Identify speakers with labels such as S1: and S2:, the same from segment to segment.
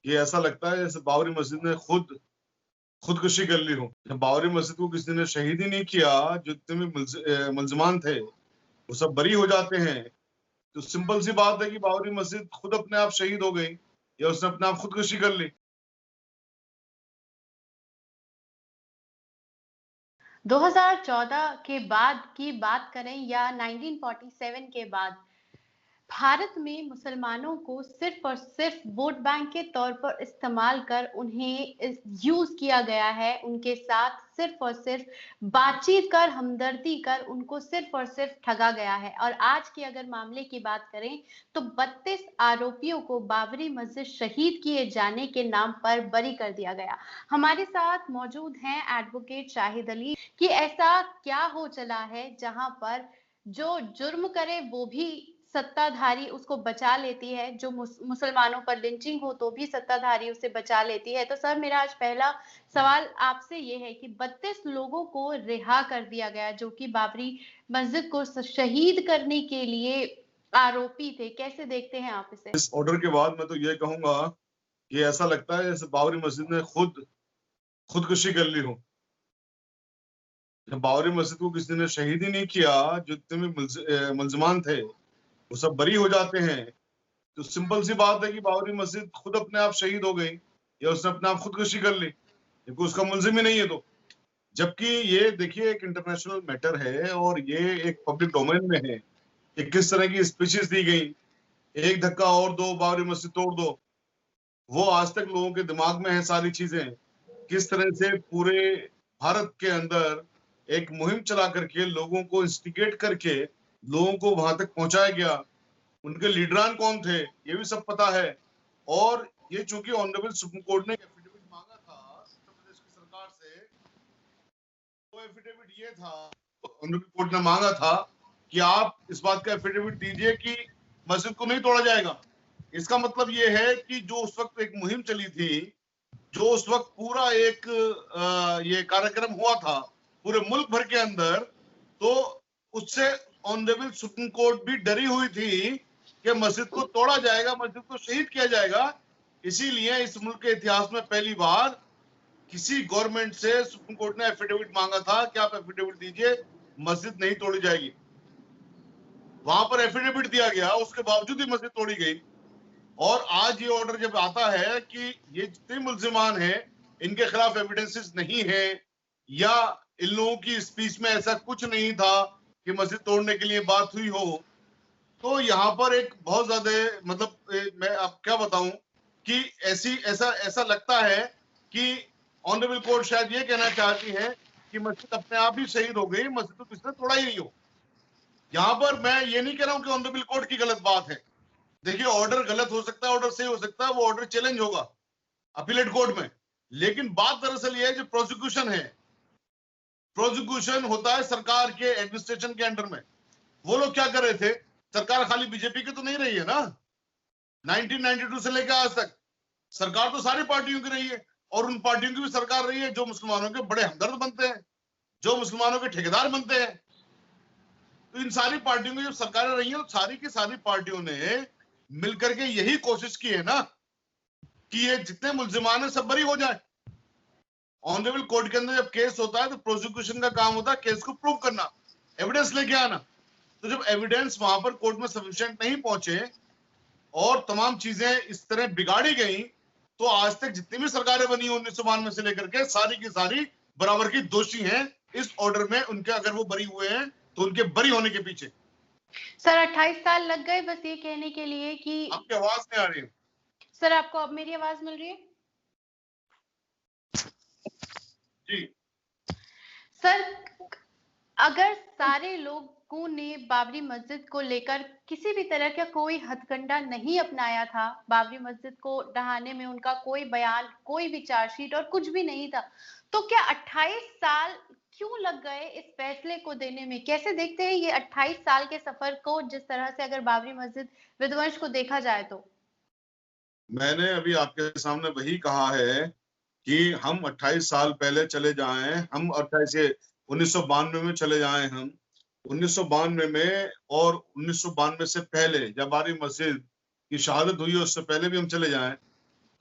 S1: ये ऐसा लगता है जैसे बाबरी मस्जिद ने खुदकुशी कर ली हो। बाबरी मस्जिद को किसी ने शहीद ही नहीं किया, जो जितने भी मुल्जिमान थे वो सब बरी हो जाते हैं। तो सिंपल सी बात है कि बाबरी मस्जिद खुद अपने आप शहीद हो गई या उसने अपने आप खुदकुशी कर ली।
S2: 2014 के बाद की बात करें या 1947 के बाद, भारत में मुसलमानों को सिर्फ और सिर्फ वोट बैंक के तौर पर इस्तेमाल कर उन्हें यूज किया गया है। उनके साथ सिर्फ और सिर्फ बातचीत कर, हमदर्दी कर उनको सिर्फ और सिर्फ ठगा गया है। और आज की अगर मामले की बात करें तो 32 आरोपियों को बाबरी मस्जिद शहीद किए जाने के नाम पर बरी कर दिया गया। हमारे साथ मौजूद हैं एडवोकेट शाहिद अली कि ऐसा क्या हो चला है जहां पर जो जुर्म करे वो भी सत्ताधारी उसको बचा लेती है, जो मुसलमानों पर लिंचिंग हो तो भी सत्ताधारी उसे बचा लेती है। तो सर, मेरा आज पहला सवाल आपसे ये है कि 32 लोगों को रिहा कर दिया गया जो कि बाबरी मस्जिद को शहीद करने के लिए आरोपी थे। कैसे देखते हैं आप इसे?
S1: इस ऑर्डर के बाद मैं तो ये कहूंगा कि ऐसा लगता है जैसे बाबरी मस्जिद ने खुदकुशी कर ली हो। बाबरी मस्जिद को किसी ने शहीद ही नहीं किया, जो जितने भी मुल्जिमान थे वो सब बरी हो जाते हैं। तो सिंपल सी बात है कि बाबरी मस्जिद खुद अपने आप शहीद हो गई या उसने अपने आप खुदकुशी कर ली, क्योंकि उसका मुलजिम ही नहीं है। तो जबकि ये देखिए एक इंटरनेशनल मैटर है और ये एक पब्लिक डोमेन में है कि किस तरह की स्पीचेस दी गई, एक धक्का और दो बाबरी मस्जिद तोड़ दो। वो आज तक लोगों के दिमाग में है सारी चीजें। किस तरह से पूरे भारत के अंदर एक मुहिम चला करके लोगों को इंस्टिगेट करके लोगों को वहां तक पहुंचाया गया। उनके लीडरान कौन थे ये भी सब पता है। और ये चूंकि ऑनरेबल सुप्रीम कोर्ट ने एफिडेविट मांगा था उत्तर प्रदेश की सरकार से, वो एफिडेविट ये था, ऑनरेबल कोर्ट ने मांगा था कि आप इस बात का एफिडेविट दीजिए कि मस्जिद को नहीं तोड़ा जाएगा। इसका मतलब ये है कि जो उस वक्त एक मुहिम चली थी, जो उस वक्त पूरा एक ये कार्यक्रम हुआ था पूरे मुल्क भर के अंदर, तो उससे ऑनरेबल सुप्रीम कोर्ट भी डरी हुई थी कि मस्जिद को तोड़ा जाएगा, मस्जिद को शहीद किया जाएगा। इसीलिए इस मुल्क के इतिहास में पहली बार किसी गवर्नमेंट से सुप्रीम कोर्ट ने एफिडेविट मांगा था कि आप एफिडेविट दीजिए, मस्जिद नहीं तोड़ी जाएगी। वहां पर एफिडेविट दिया गया, उसके बावजूद ही मस्जिद तोड़ी गई। और आज ये ऑर्डर जब आता है कि ये जितने मुल्जिमान हैं इनके खिलाफ एविडेंसेस नहीं है या इन लोगों की स्पीच में ऐसा कुछ नहीं था कि मस्जिद तोड़ने के लिए बात हुई हो, तो यहाँ पर एक बहुत ज्यादा मतलब मैं आप क्या बताऊं कि ऐसा लगता है कि ऑनरेबल कोर्ट शायद ये कहना चाहती है कि मस्जिद अपने आप ही शहीद हो गई, मस्जिद को किसने तोड़ा ही नहीं हो। यहाँ पर मैं ये नहीं कह रहा हूं कि ऑनरेबल कोर्ट की गलत बात है। देखिए, ऑर्डर गलत हो सकता है, ऑर्डर सही हो सकता है, वो ऑर्डर चैलेंज होगा अपीलेट कोर्ट में। लेकिन बात दरअसल ये है जो प्रोसिक्यूशन है, प्रोसिक्यूशन होता है सरकार के एडमिनिस्ट्रेशन के अंडर में। वो लोग क्या कर रहे थे, सरकार खाली बीजेपी की तो नहीं रही है ना। 1992 से लेकर आज तक सरकार तो सारी पार्टियों की रही है, और उन पार्टियों की भी सरकार रही है जो मुसलमानों के बड़े हमदर्द बनते हैं, जो मुसलमानों के ठेकेदार बनते हैं। तो इन सारी पार्टियों की जब सरकारें रही हैं, तो सारी की सारी पार्टियों ने मिलकर के यही कोशिश की है ना कि ये जितने मुल्जिमान है सब बरी हो जाए। ऑनरेबल कोर्ट के अंदर जब केस होता है तो प्रोसिक्यूशन का काम होता है केस को प्रूव करना, एविडेंस लेके आना। तो जब एविडेंस वहां पर कोर्ट में सफिशिएंट नहीं पहुंचे और तमाम चीजें इस तरह बिगाड़ी गई, तो आज तक जितनी भी सरकारें बनी 1992 से लेकर के सारी की सारी बराबर की दोषी हैं इस ऑर्डर में। उनके अगर वो बरी हुए हैं तो उनके बरी होने के पीछे।
S2: सर, 28 साल लग गए बस ये कहने के लिए कि
S1: आपकी आवाज नहीं आ रही है।
S2: सर, आपको अब मेरी आवाज मिल रही है?
S1: जी
S2: सर, अगर सारे लोगों ने बाबरी मस्जिद को लेकर किसी भी तरह का कोई हथकंडा नहीं अपनाया था, बाबरी मस्जिद को ढहाने में उनका कोई बयान, कोई भी चार्जशीट और कुछ भी नहीं था, तो क्या 28 साल क्यों लग गए इस फैसले को देने में? कैसे देखते हैं ये 28 साल के सफर को, जिस तरह से अगर बाबरी मस्जिद विध्वंस को देखा जाए तो?
S1: मैंने अभी आपके सामने वही कहा है कि हम 28 साल पहले चले जाएं, हम 1992 में चले जाएं, हम 1992 में, और 1992 से पहले जब बाबरी मस्जिद की शहादत हुई उससे पहले भी हम चले जाएं,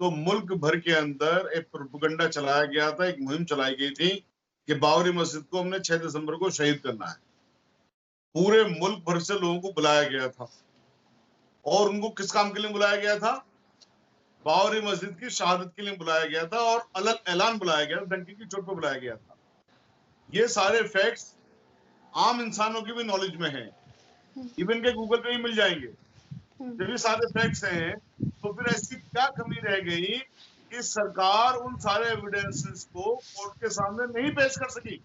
S1: तो मुल्क भर के अंदर एक प्रोपेगेंडा चलाया गया था, एक मुहिम चलाई गई थी कि बाबरी मस्जिद को हमने 6 दिसंबर को शहीद करना है। पूरे मुल्क भर से लोगों को बुलाया गया था और उनको किस काम के लिए बुलाया गया था? बाबरी मस्जिद की शहादत के लिए बुलाया गया था और अलग ऐलान बुलाया गया था, डंके की चोट पर बुलाया गया था। ये सारे फैक्ट्स आम इंसानों की भी नॉलेज में है, इवन के गूगल पे ही मिल जाएंगे। जब ये सारे फैक्ट्स हैं तो फिर ऐसी क्या कमी रह गई कि सरकार उन सारे एविडेंसेस को कोर्ट के सामने नहीं पेश कर सकी?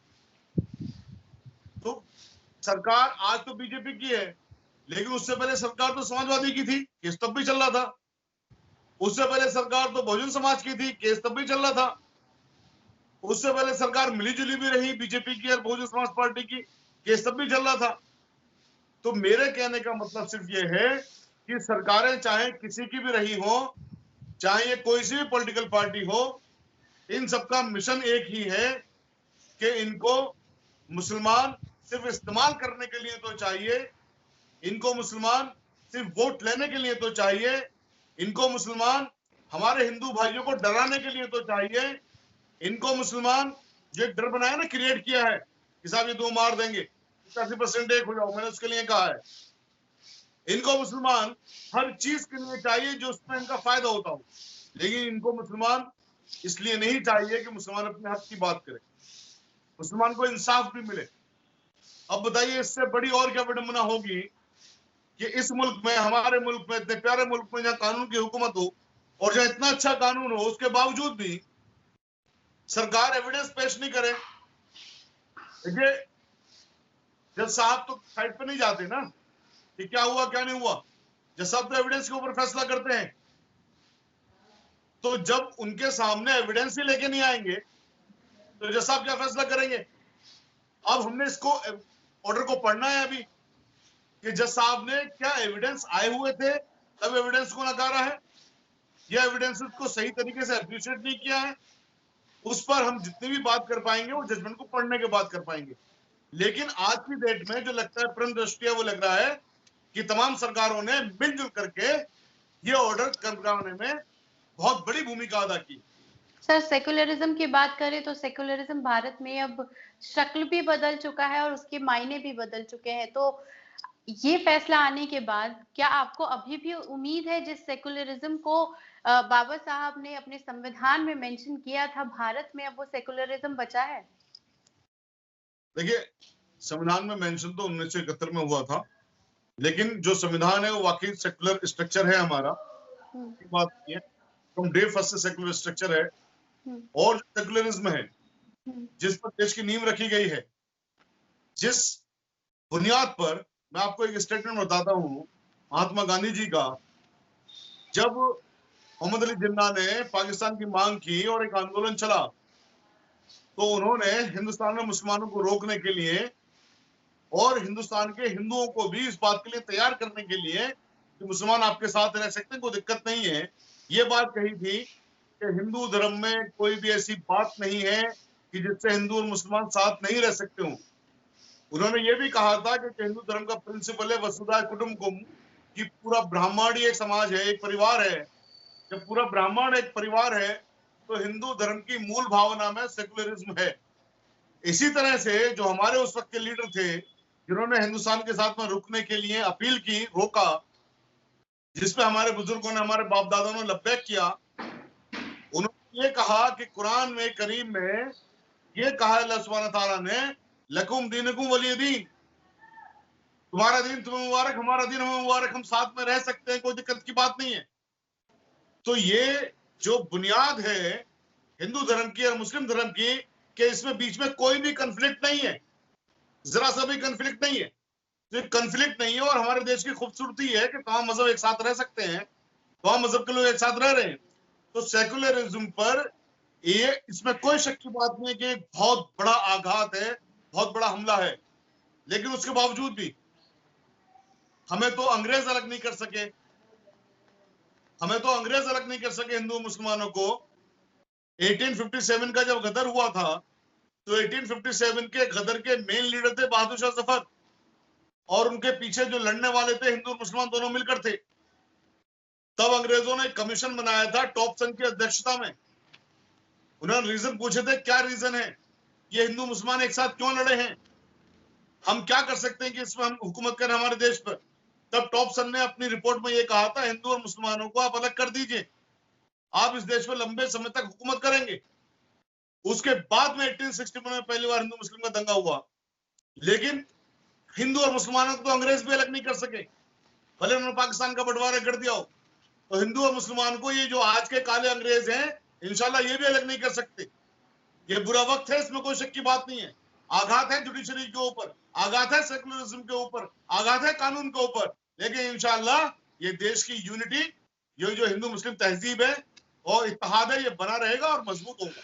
S1: तो सरकार आज तो बीजेपी की है, लेकिन उससे पहले सरकार तो समाजवादी की थी, केस तब भी चल रहा था। उससे पहले सरकार तो बहुजन समाज की थी, केस तब भी चल रहा था। उससे पहले सरकार मिलीजुली भी रही, बीजेपी की और बहुजन समाज पार्टी की, केस तब भी चल रहा था। तो मेरे कहने का मतलब सिर्फ ये है कि सरकारें चाहे किसी की भी रही हो, चाहे ये कोई सी भी पॉलिटिकल पार्टी हो, इन सबका मिशन एक ही है कि इनको मुसलमान सिर्फ इस्तेमाल करने के लिए तो चाहिए, इनको मुसलमान सिर्फ वोट लेने के लिए तो चाहिए, इनको मुसलमान हमारे हिंदू भाइयों को डराने के लिए तो चाहिए, इनको मुसलमान जो डर बनाया ना, क्रिएट किया है कि साहब ये 2 मार देंगे, 80% एक हो जाओ, मैंने उसके लिए कहा है। इनको मुसलमान हर चीज के लिए चाहिए जो उसमें इनका फायदा होता हो, लेकिन इनको मुसलमान इसलिए नहीं चाहिए कि मुसलमान अपने हक की बात करे, मुसलमान को इंसाफ भी मिले। अब बताइए इससे बड़ी और क्या विडंबना होगी कि इस मुल्क में, हमारे मुल्क में, इतने प्यारे मुल्क में जहां कानून की हुकूमत हो और जहां इतना अच्छा कानून हो, उसके बावजूद भी सरकार एविडेंस पेश नहीं करे। देखिए, जज साहब तो साइड पे नहीं जाते ना कि क्या हुआ क्या नहीं हुआ, जज साहब तो एविडेंस के ऊपर फैसला करते हैं। तो जब उनके सामने एविडेंस ही लेके नहीं आएंगे तो जज साहब क्या फैसला करेंगे? अब हमने इसको ऑर्डर को पढ़ना है अभी कि जज साहब ने क्या एविडेंस आए हुए थे तब एविडेंस को नकारा है, या एविडेंसेस को सही तरीके से अप्रिशिएट नहीं किया है। उस पर हम जितनी भी बात कर पाएंगे वो जजमेंट को पढ़ने के बाद कर पाएंगे। लेकिन आज की डेट में जो लगता है परम दृष्टिया, वो लग रहा है कि तमाम सरकारों ने मिलजुल करके ये ऑर्डर करवाने में बहुत बड़ी भूमिका अदा की।
S2: सर, सेकुलरिज्म की बात करें तो सेकुलरिज्म भारत में अब शक्ल भी बदल चुका है और उसके मायने भी बदल चुके हैं। तो ये फैसला आने के बाद क्या आपको अभी भी उम्मीद है, जिस सेकुलरिज्म को बाबा साहब ने अपने संविधान में मेंशन किया था, भारत में अब वो सेकुलरिज्म बचा है?
S1: देखिए, संविधान में मेंशन तो 1971 में हुआ था, लेकिन जो संविधान है वो वाकई सेकुलर स्ट्रक्चर है हमारा, बात नहीं है। फ्रॉम डे फर्स्ट से सेकुलर स्ट्रक्चर है। और जो सेकुलरिज्म है जिस पर देश की नींव रखी गई है, जिस बुनियाद पर, मैं आपको एक स्टेटमेंट बताता हूँ महात्मा गांधी जी का। जब मोहम्मद अली जिन्ना ने पाकिस्तान की मांग की और एक आंदोलन चला, तो उन्होंने हिंदुस्तान में मुसलमानों को रोकने के लिए और हिंदुस्तान के हिंदुओं को भी इस बात के लिए तैयार करने के लिए कि मुसलमान आपके साथ रह सकते हैं, कोई दिक्कत नहीं है, ये बात कही थी कि हिंदू धर्म में कोई भी ऐसी बात नहीं है कि जिससे हिंदू और मुसलमान साथ नहीं रह सकते हों। उन्होंने ये भी कहा था कि हिंदू धर्म का प्रिंसिपल है वसुधैव कुटुंबकम, कि पूरा ब्राह्मण ही एक समाज है, एक परिवार है। जब पूरा ब्राह्मण एक परिवार है तो हिंदू धर्म की मूल भावना में सेकुलरिज्म है। इसी तरह से जो हमारे उस वक्त के लीडर थे जिन्होंने हिंदुस्तान के साथ में रुकने के लिए अपील की, रोका, जिसपे हमारे बुजुर्गों ने, हमारे बाप दादाओं ने लब्बैक किया, उन्होंने ये कहा कि कुरान में करीम में ये कहा है अल्लाह सुब्हानहू तआला ने, लकुम दीनुकुम वलिय दीन, तुम्हारा दिन तुम्हें मुबारक, हमारा दिन हमें मुबारक, हम साथ में रह सकते हैं, कोई दिक्कत की बात नहीं है। तो ये जो बुनियाद है हिंदू धर्म की और मुस्लिम धर्म की, कि इसमें बीच में कोई भी कंफ्लिक्ट नहीं है, जरा सा भी कंफ्लिक्ट नहीं है। तो कंफ्लिक्ट नहीं है और हमारे देश की खूबसूरती है कि तमाम मजहब एक साथ रह सकते हैं, तमाम मजहब के लोग एक साथ रह रहे हैं। तो सेकुलरिज्म पर ये, इसमें कोई शक की बात नहीं है कि एक बहुत बड़ा आघात है, बहुत बड़ा हमला है। लेकिन उसके बावजूद भी हमें तो अंग्रेज अलग नहीं कर सके, हमें तो अंग्रेज अलग नहीं कर सके हिंदू मुसलमानों को। 1857 का जब गदर हुआ था तो 1857 के गदर के मेन लीडर थे बहादुर शाह जफर, और उनके पीछे जो लड़ने वाले थे हिंदू और मुसलमान दोनों मिलकर थे। तब अंग्रेजों ने कमीशन बनाया था टॉपसन की अध्यक्षता में। उन्होंने रीजन पूछे थे, क्या रीजन है ये हिंदू मुसलमान एक साथ क्यों लड़े हैं, हम क्या कर सकते हैं कि इसमें हम हुकूमत करें हमारे देश पर। तब टॉपसन ने अपनी रिपोर्ट में ये कहा था, हिंदू और मुसलमानों को आप अलग कर दीजिए, आप इस देश में लंबे समय तक हुकूमत करेंगे। उसके बाद में 1861 में पहली बार हिंदू मुस्लिम का दंगा हुआ, लेकिन हिंदू और मुसलमानों को तो अंग्रेज भी अलग नहीं कर सके, भले उन्होंने पाकिस्तान का बंटवारा कर दिया हो। तो हिंदू और मुसलमान को ये जो आज के काले अंग्रेज हैं, इंशाल्लाह ये भी अलग नहीं कर सकते। ये बुरा वक्त है, इसमें कोई शक की बात नहीं है। आघात है जुडिशरी के ऊपर, आघात है सेकुलरिज्म के ऊपर, आघात है कानून के ऊपर, लेकिन इंशाल्लाह ये देश की यूनिटी, ये जो हिंदू मुस्लिम तहजीब है और इत्तेहाद है, ये बना रहेगा और मजबूत होगा।